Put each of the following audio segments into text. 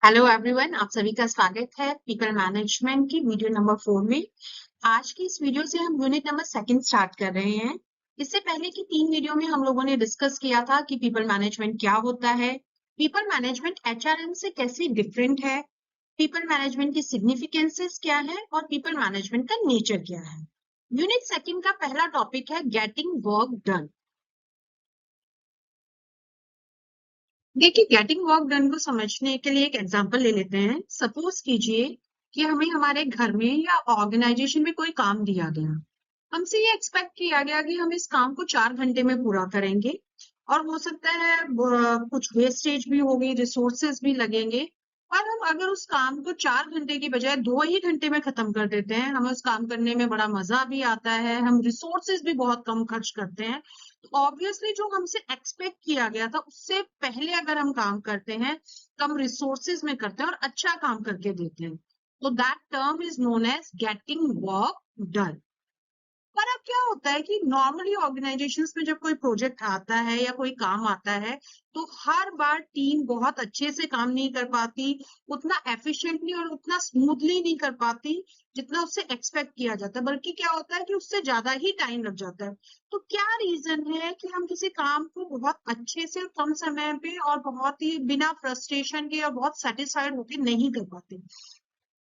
Hello everyone, आप सभी का स्वागत है पीपल मैनेजमेंट की वीडियो नंबर 4 में। आज की इस वीडियो से हम यूनिट नंबर सेकंड स्टार्ट कर रहे हैं। इससे पहले की 3 वीडियो में हम लोगों ने डिस्कस किया था कि पीपल मैनेजमेंट क्या होता है, पीपल मैनेजमेंट एचआरएम से कैसे डिफरेंट है, पीपल मैनेजमेंट की सिग्निफिकेंसेस क्या है और पीपल मैनेजमेंट का नेचर क्या है। यूनिट सेकंड का पहला टॉपिक है गेटिंग वर्क डन। देखिए, गेटिंग वर्क डन को समझने के लिए एक एग्जांपल ले लेते हैं। सपोज कीजिए कि हमें हमारे घर में या ऑर्गेनाइजेशन में कोई काम दिया गया। हमसे ये एक्सपेक्ट किया गया कि हम इस काम को 4 घंटे में पूरा करेंगे और हो सकता है कुछ वेस्टेज भी होगी, रिसोर्सेज भी लगेंगे। और हम अगर उस काम को 4 घंटे की बजाय 2 ही घंटे में खत्म कर देते हैं, हमें उस काम करने में बड़ा मजा भी आता है, हम रिसोर्सेज भी बहुत कम खर्च करते हैं। तो ऑब्वियसली जो हमसे एक्सपेक्ट किया गया था उससे पहले अगर हम काम करते हैं, कम रिसोर्सेज में करते हैं और अच्छा काम करके देते हैं, तो that term is known as getting work done. पर अब क्या होता है कि नॉर्मली ऑर्गेनाइजेशंस में जब कोई प्रोजेक्ट आता है या कोई काम आता है, तो हर बार टीम बहुत अच्छे से काम नहीं कर पाती, उतना एफिशिएंटली और उतना स्मूथली नहीं कर पाती जितना उससे एक्सपेक्ट किया जाता है, बल्कि क्या होता है कि उससे ज्यादा ही टाइम लग जाता है। तो क्या रीजन है कि हम किसी काम को बहुत अच्छे से कम समय पे और बहुत ही बिना फ्रस्ट्रेशन के और बहुत सेटिस्फाइड होके नहीं कर पाते?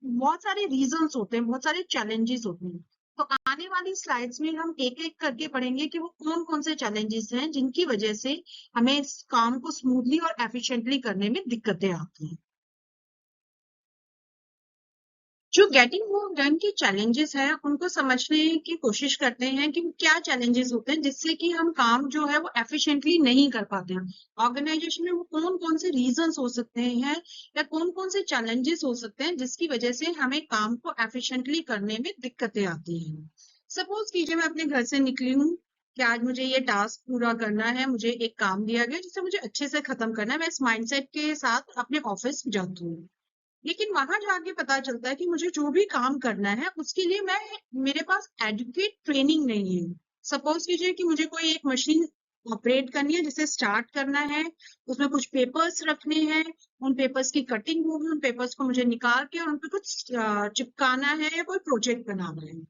बहुत सारे रीजंस होते हैं, बहुत सारे चैलेंजेस होते हैं। तो आने वाली स्लाइड्स में हम एक एक करके पढ़ेंगे कि वो कौन कौन से चैलेंजेस हैं जिनकी वजह से हमें इस काम को स्मूथली और एफिशिएंटली करने में दिक्कतें आती हैं। जो गेटिंग वर्क डन के चैलेंजेस हैं उनको समझने की कोशिश करते हैं कि क्या चैलेंजेस होते हैं जिससे कि हम काम जो है वो एफिशिएंटली नहीं कर पाते हैं। ऑर्गेनाइजेशन में वो कौन कौन से रीजंस हो सकते हैं या कौन कौन से चैलेंजेस हो सकते हैं जिसकी वजह से हमें काम को एफिशिएंटली करने में दिक्कतें आती हैं। सपोज कीजिए मैं अपने घर से निकली हूँ कि आज मुझे ये टास्क पूरा करना है, मुझे एक काम दिया गया जिसे मुझे अच्छे से खत्म करना है। मैं इस माइंडसेट के साथ अपने ऑफिस जाती हूँ, लेकिन वहां जाके पता चलता है कि मुझे जो भी काम करना है उसके लिए मेरे पास एडुकेट ट्रेनिंग नहीं है। सपोज कीजिए कि मुझे कोई एक मशीन ऑपरेट करनी है, जिसे स्टार्ट करना है, उसमें कुछ पेपर्स रखने हैं, उन पेपर्स की कटिंग होगी, उन पेपर्स को मुझे निकाल के और उन पे कुछ चिपकाना है या कोई प्रोजेक्ट बनाना है।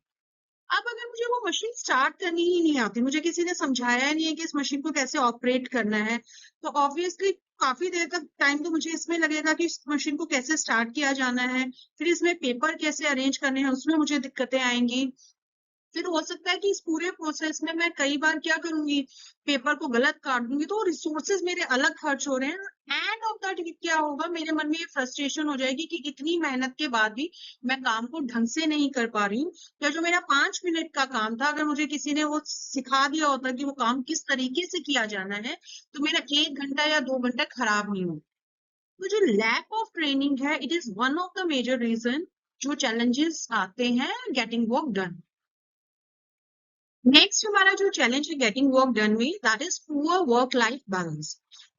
अब अगर मुझे वो मशीन स्टार्ट करनी ही नहीं आती, मुझे किसी ने समझाया नहीं है कि इस मशीन को कैसे ऑपरेट करना है, तो ऑब्वियसली काफी देर तक टाइम तो मुझे इसमें लगेगा कि इस मशीन को कैसे स्टार्ट किया जाना है, फिर इसमें पेपर कैसे अरेंज करने हैं उसमें मुझे दिक्कतें आएंगी। फिर हो सकता है कि इस पूरे प्रोसेस में मैं कई बार क्या करूंगी, पेपर को गलत काट दूंगी, तो रिसोर्सेज मेरे अलग खर्च हो रहे हैं। एंड ऑफ दैट क्या होगा, मेरे मन में ये फ्रस्ट्रेशन हो जाएगी कि इतनी मेहनत के बाद भी मैं काम को ढंग से नहीं कर पा रही हूँ। या जो मेरा 5 मिनट का काम था, अगर मुझे किसी ने वो सिखा दिया होता कि वो काम किस तरीके से किया जाना है, तो मेरा 1 घंटा या 2 घंटा खराब नहीं हो। तो जो लैक ऑफ ट्रेनिंग है, it is one of the major reason जो चैलेंजेस आते हैं गेटिंग वर्क डन। नेक्स्ट हमारा जो चैलेंज है गेटिंग वर्क डन में, that is poor work life balance.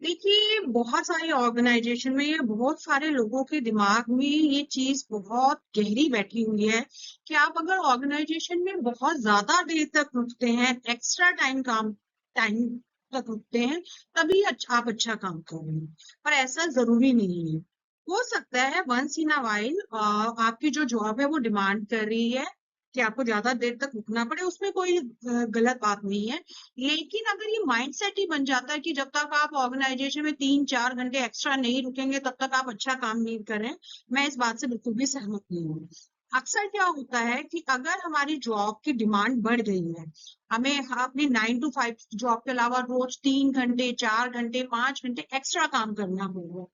देखिए, बहुत सारे ऑर्गेनाइजेशन में या बहुत सारे लोगों के दिमाग में ये चीज बहुत गहरी बैठी हुई है कि आप अगर ऑर्गेनाइजेशन में बहुत ज्यादा देर तक रुकते हैं, एक्स्ट्रा टाइम तक रुकते हैं, तभी आप अच्छा काम कर रहे हैं। पर ऐसा जरूरी नहीं है। हो सकता है वंस इन अ वाइल आपकी जो जॉब है वो डिमांड कर रही है कि आपको ज्यादा देर तक रुकना पड़े, उसमें कोई गलत बात नहीं है। लेकिन अगर ये माइंडसेट ही बन जाता है कि जब तक आप ऑर्गेनाइजेशन में 3-4 घंटे एक्स्ट्रा नहीं रुकेंगे तब तक आप अच्छा काम नहीं कर रहे हैं, मैं इस बात से बिल्कुल भी सहमत नहीं हूँ। अक्सर क्या होता है कि अगर हमारी जॉब की डिमांड बढ़ गई है, हमें अपनी 9 to 5 जॉब के अलावा रोज 3 घंटे, 4 घंटे, 5 घंटे एक्स्ट्रा काम करना पड़ रहा है,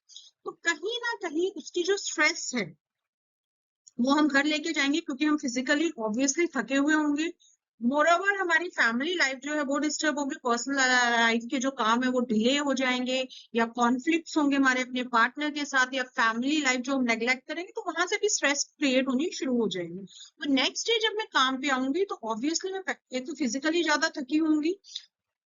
तो कहीं ना कहीं उसकी जो स्ट्रेस है वो हम घर लेके जाएंगे, क्योंकि हम फिजिकली ऑब्वियसली थके हुए होंगे। मोरओवर हमारी फैमिली लाइफ जो है वो डिस्टर्ब होगी, पर्सनल लाइफ के जो काम है वो डिले हो जाएंगे, या कॉन्फ्लिक्ट्स होंगे हमारे अपने पार्टनर के साथ, या फैमिली लाइफ जो हम नेग्लेक्ट करेंगे तो वहां से भी स्ट्रेस क्रिएट होनी शुरू हो जाएगी। तो नेक्स्ट डे जब मैं काम पे आऊंगी तो ऑब्वियसली मैं एक तो फिजिकली ज्यादा थकी होंगी,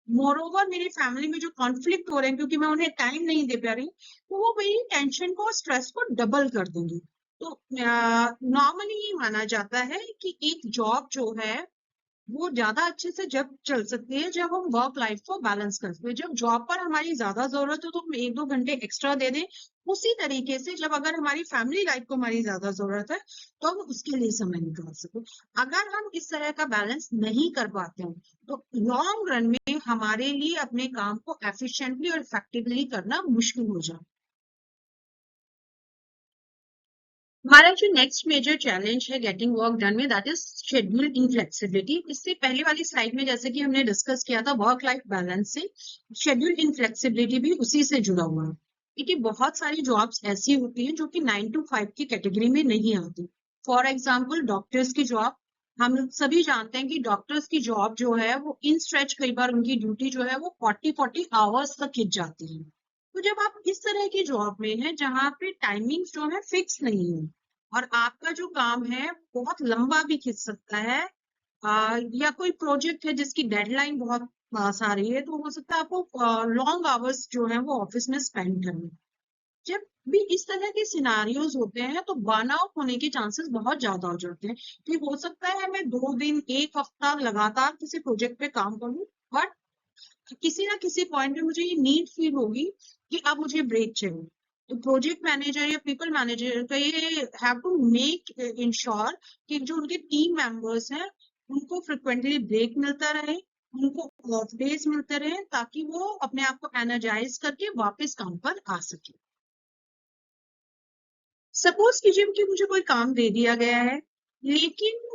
मोरओवर मेरी फैमिली में जो कॉन्फ्लिक्ट हो रहे हैं क्योंकि मैं उन्हें टाइम नहीं दे पा रही, तो वो मेरी टेंशन को, स्ट्रेस को डबल कर देंगी। तो नॉर्मली ये माना जाता है कि एक जॉब जो है वो ज्यादा अच्छे से जब चल सकती है जब हम वर्क लाइफ को बैलेंस करते हैं। जब जॉब पर हमारी ज्यादा जरूरत हो तो हम 1-2 घंटे एक्स्ट्रा दे दें। उसी तरीके से जब अगर हमारी फैमिली लाइफ को हमारी ज्यादा जरूरत है तो हम उसके लिए समय निकाल सकें। अगर हम इस तरह का बैलेंस नहीं कर पाते हैं तो लॉन्ग रन में हमारे लिए अपने काम को एफिशिएंटली और इफेक्टिवली करना मुश्किल हो जाए। हमारा जो नेक्स्ट मेजर चैलेंज है गेटिंग वर्क डन में, दैट इज शेड्यूल इनफ्लेक्सिबिलिटी। इससे पहले वाली स्लाइड में जैसे कि हमने डिस्कस किया था वर्क लाइफ बैलेंस से, शेड्यूल इनफ्लेक्सिबिलिटी भी उसी से जुड़ा हुआ है। क्योंकि बहुत सारी जॉब्स ऐसी होती हैं जो कि 9 to 5 की कैटेगरी में नहीं आती। फॉर एग्जाम्पल डॉक्टर्स की जॉब, हम सभी जानते हैं कि डॉक्टर्स की जॉब जो है वो इन स्ट्रेच, कई बार उनकी ड्यूटी जो है वो 40-40 आवर्स तक खिंच जाती है। तो जब आप इस तरह की जॉब में हैं जहाँ पे टाइमिंग्स जो है फिक्स नहीं है और आपका जो काम है बहुत लंबा भी खिंच सकता है, या कोई प्रोजेक्ट है जिसकी डेडलाइन बहुत सारी है, तो हो सकता है आपको लॉन्ग आवर्स जो है वो ऑफिस में स्पेंड करने। जब भी इस तरह के सिनारियोज होते हैं तो बर्नआउट होने के चांसेस बहुत ज्यादा हो जाते हैं। कि हो सकता है मैं 2 दिन 1 हफ्ता लगातार किसी प्रोजेक्ट पे काम करूं, बट किसी ना किसी पॉइंट पे मुझे ये नीड फील होगी कि अब मुझे ब्रेक चाहिए। तो प्रोजेक्ट मैनेजर या पीपल मैनेजर का ये हैव टू मेक इंश्योर कि जो उनके टीम मेंबर्स हैं उनको फ्रिक्वेंटली ब्रेक मिलता रहे, उनको ऑफ डेज मिलते रहे, ताकि वो अपने आप को एनर्जाइज करके वापस काम पर आ सके। सपोज कीजिए कि मुझे कोई काम दे दिया गया है, लेकिन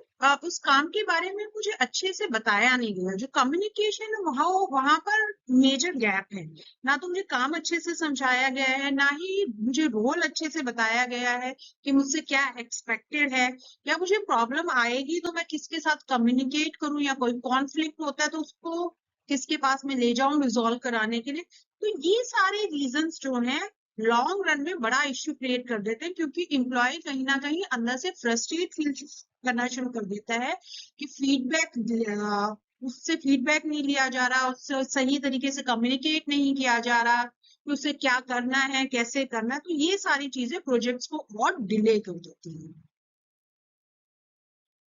उस काम के बारे में मुझे अच्छे से बताया नहीं गया। जो कम्युनिकेशन है वहां पर मेजर गैप है। ना तो मुझे काम अच्छे से समझाया गया है, ना ही मुझे रोल अच्छे से बताया गया है कि मुझसे क्या एक्सपेक्टेड है, या मुझे प्रॉब्लम आएगी तो मैं किसके साथ कम्युनिकेट करूं, या कोई कॉन्फ्लिक्ट होता है तो उसको किसके पास में ले जाऊं रिजॉल्व कराने के लिए। तो ये सारे रीजंस जो हैं लॉन्ग रन में बड़ा इश्यू क्रिएट कर देते हैं, क्योंकि एम्प्लॉय कहीं ना कहीं अंदर से फ्रस्ट्रेट फील करना शुरू कर देता है कि उससे फीडबैक नहीं लिया जा रहा, उससे सही तरीके से कम्युनिकेट नहीं किया जा रहा कि उसे क्या करना है, कैसे करना है। तो ये सारी चीजें प्रोजेक्ट्स को और डिले कर देती हैं।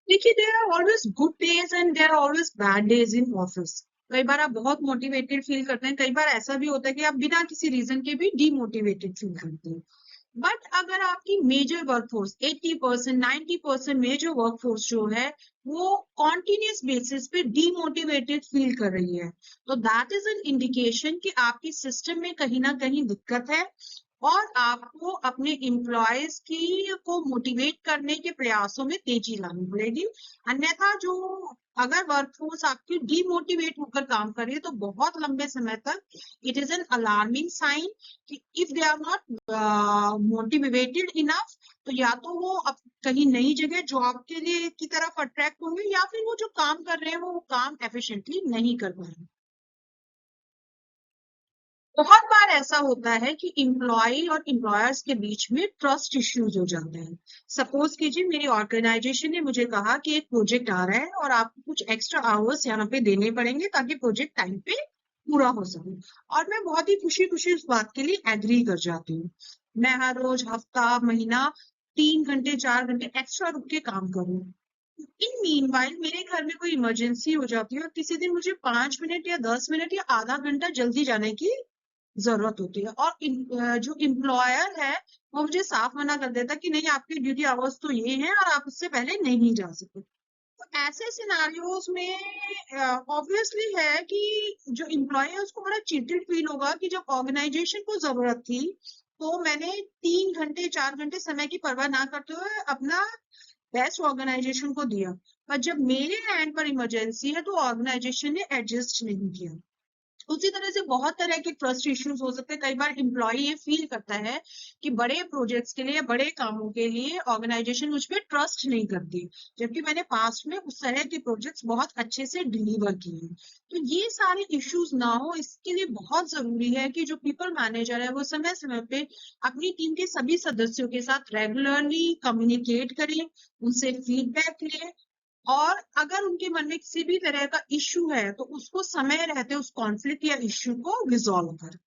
देखिए, there are always good days and there are always bad days in office. कई बार आप बहुत मोटिवेटेड फील करते हैं, कई बार ऐसा भी होता है कि आप बिना किसी रीजन के भी डीमोटिवेटेड फील करते हैं। बट अगर आपकी मेजर वर्कफोर्स 80% 90% मेजर वर्कफोर्स जो है वो कॉन्टिन्यूस बेसिस पे डीमोटिवेटेड फील कर रही है, तो दैट इज एन इंडिकेशन कि आपकी सिस्टम में कहीं ना कहीं दिक्कत है और आपको अपने एम्प्लॉयज की को मोटिवेट करने के प्रयासों में तेजी लानी पड़ेगी। अन्यथा जो अगर वर्कफोर्स आपकी डीमोटिवेट होकर काम कर रही है तो बहुत लंबे समय तक it is an alarming sign कि if they are not motivated enough, तो या तो वो अब कहीं नई जगह जॉब के लिए की तरफ अट्रैक्ट होंगे, या फिर वो जो काम कर रहे हैं वो काम एफिशिएंटली नहीं कर पा रहे। बहुत बार ऐसा होता है कि एम्प्लॉय और एम्प्लॉयर्स के बीच में ट्रस्ट इश्यूज हो जाते हैं। सपोज कीजिए मेरी ऑर्गेनाइजेशन ने मुझे कहा कि एक प्रोजेक्ट आ रहा है और आपको कुछ एक्स्ट्रा आवर्स यहाँ पे देने पड़ेंगे ताकि प्रोजेक्ट टाइम पे पूरा हो सके, और मैं बहुत ही खुशी खुशी उस बात के लिए एग्री कर जाती हूँ। मैं हर रोज हफ्ता महीना 3 घंटे 4 घंटे एक्स्ट्रा रुक के काम करूँ। इन मीनवाइल मेरे घर में कोई इमरजेंसी हो जाती है और किसी दिन मुझे 5 मिनट या 10 मिनट या आधा घंटा जल्दी जाने की जरूरत होती है, और जो एम्प्लॉयर है वो मुझे साफ मना कर देता है कि नहीं, आपकी ड्यूटी आवर्स तो ये हैं और आप उससे पहले नहीं जा सकते। तो ऐसे सिनारियोज में ऑब्वियसली है कि जो एम्प्लॉय है उसको बड़ा चीटेड फील होगा कि जब ऑर्गेनाइजेशन को जरूरत थी तो मैंने 3 घंटे 4 घंटे समय की परवाह ना करते हुए अपना बेस्ट ऑर्गेनाइजेशन को दिया, पर जब मेरे एंड पर इमरजेंसी है तो ऑर्गेनाइजेशन ने एडजस्ट नहीं किया। उसी तरह से बहुत तरह के ट्रस्ट इश्यूज हो सकते हैं। कई बार एम्प्लॉय ये फील करता है कि बड़े प्रोजेक्ट्स के लिए, बड़े कामों के लिए ऑर्गेनाइजेशन मुझ पर ट्रस्ट नहीं करती, जबकि मैंने पास्ट में उस तरह के प्रोजेक्ट्स बहुत अच्छे से डिलीवर किए। तो ये सारे इश्यूज ना हो इसके लिए बहुत जरूरी है कि जो पीपल मैनेजर है वो समय समय पे अपनी टीम के सभी सदस्यों के साथ रेगुलरली कम्युनिकेट करें, उनसे फीडबैक लें, और अगर उनके मन में किसी भी तरह का इश्यू है तो उसको समय रहते उस कॉन्फ्लिक्ट या इश्यू को रिजॉल्व करें।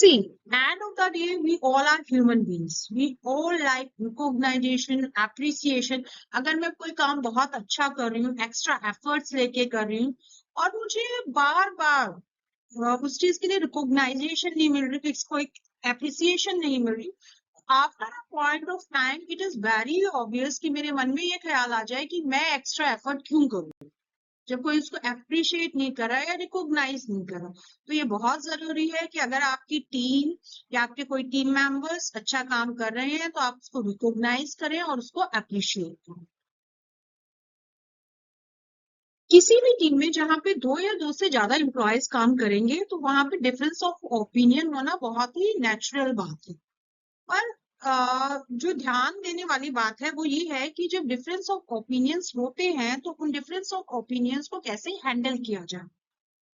See, end of the day, we all are human beings. We all like recognition, appreciation. अगर मैं कोई काम बहुत अच्छा कर रही हूँ, एक्स्ट्रा एफर्ट्स लेके कर रही हूँ और मुझे बार बार उस चीज के लिए रिकॉग्नाइजेशन नहीं मिल रही, इसको एक एप्रिसिएशन नहीं मिल रही, after a point of time it is very obvious कि मेरे मन में ये ख्याल आ जाए कि मैं एक्स्ट्रा एफर्ट क्यों करूँ जब कोई उसको अप्रिशिएट नहीं कर रहा है या रिकॉग्नाइज नहीं कर रहा। तो ये बहुत जरूरी है कि अगर आपकी टीम या आपके कोई टीम मेंबर्स अच्छा काम कर रहे हैं तो आप उसको रिकॉग्नाइज करें और उसको अप्रिशिएट करें। किसी भी टीम में जहां पे 2 या 2 से ज्यादा एम्प्लॉयज काम करेंगे तो वहां पे डिफरेंस ऑफ ओपिनियन होना बहुत ही नेचुरल बात है। पर जो ध्यान देने वाली बात है वो ये है कि जब डिफरेंस ऑफ ओपिनियंस होते हैं तो उन डिफरेंस ऑफ ओपिनियंस को कैसे हैंडल किया जाए।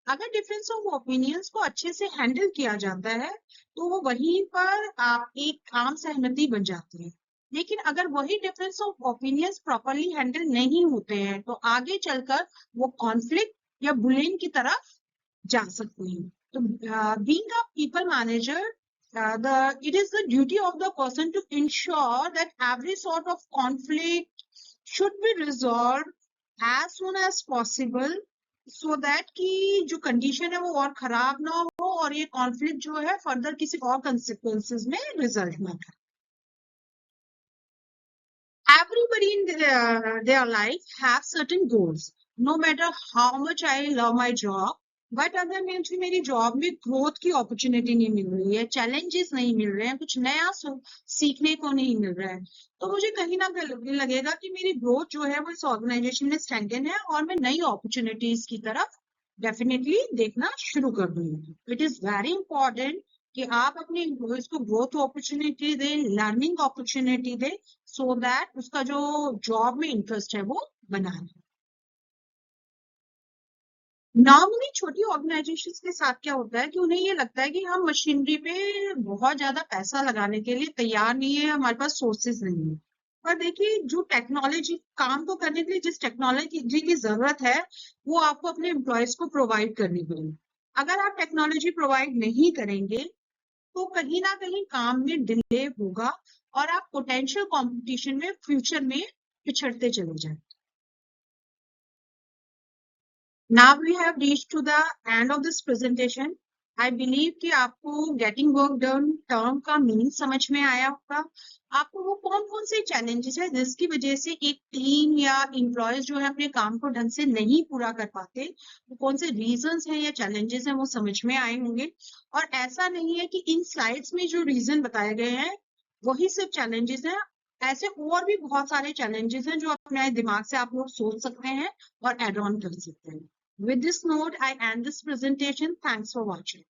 अगर डिफरेंस ऑफ ओपिनियंस को अच्छे से हैंडल किया जाता है तो वो वहीं पर एक आम सहमति बन जाती है। लेकिन अगर वही difference of opinions properly handle नहीं होते हैं तो आगे चलकर वो कॉन्फ्लिक्ट या बुलिंग की तरफ जा सकते हैं। तो being a people manager, it is the duty of the person to ensure that every sort of conflict should be resolved as soon as possible so that कि जो कंडीशन है वो और खराब ना हो और ये कॉन्फ्लिक्ट जो है फर्दर किसी और कंसिक्वेंसेस में रिजल्ट ना करे। Everybody in their life have certain goals. No matter how much I love my job, but अगर मुझे मेरी जॉब में ग्रोथ की अपॉर्चुनिटी नहीं मिल रही है, चैलेंजेस नहीं मिल रहे हैं, कुछ नया सीखने को नहीं मिल रहा है, तो मुझे कहीं ना कहीं लगेगा कि मेरी ग्रोथ जो है वो इस ऑर्गेनाइजेशन में स्टैंडर्ड है और मैं नई अपॉर्चुनिटीज की तरफ डेफिनेटली देखना शुरू कर दूंगी। इट इज वेरी इंपॉर्टेंट कि आप अपने एम्प्लॉयज को ग्रोथ अपॉर्चुनिटी दें, लर्निंग अपॉर्चुनिटी दें, सो दैट उसका जो जॉब में इंटरेस्ट है वो बना रहे। नॉर्मली छोटी ऑर्गेनाइजेशंस के साथ क्या होता है कि उन्हें ये लगता है कि हम मशीनरी पे बहुत ज्यादा पैसा लगाने के लिए तैयार नहीं है, हमारे पास सोर्सेज नहीं है। पर देखिए, जो टेक्नोलॉजी काम को करने के लिए जिस टेक्नोलॉजी की जरूरत है वो आपको अपने एम्प्लॉयज को प्रोवाइड करनी पड़ेगी। अगर आप टेक्नोलॉजी प्रोवाइड नहीं करेंगे तो कहीं ना कहीं काम में डिले होगा और आप पोटेंशियल कंपटीशन में फ्यूचर में पिछड़ते चले जाएंगे। Now we have reached to the end of this presentation. I believe कि आपको getting work done term का मीनिंग समझ में आया होगा। आपको वो कौन कौन से चैलेंजेस है जिसकी वजह से एक टीम या एम्प्लॉयज जो है अपने काम को ढंग से नहीं पूरा कर पाते, वो कौन से रीजंस हैं या चैलेंजेस हैं वो समझ में आए होंगे। और ऐसा नहीं है कि इन स्लाइड्स में जो रीजन बताए गए हैं वही सिर्फ चैलेंजेस हैं, ऐसे और भी बहुत सारे चैलेंजेस हैं जो अपने दिमाग से आप लोग सोच सकते हैं और एड ऑन कर सकते हैं। With this note, I end this presentation. Thanks for watching.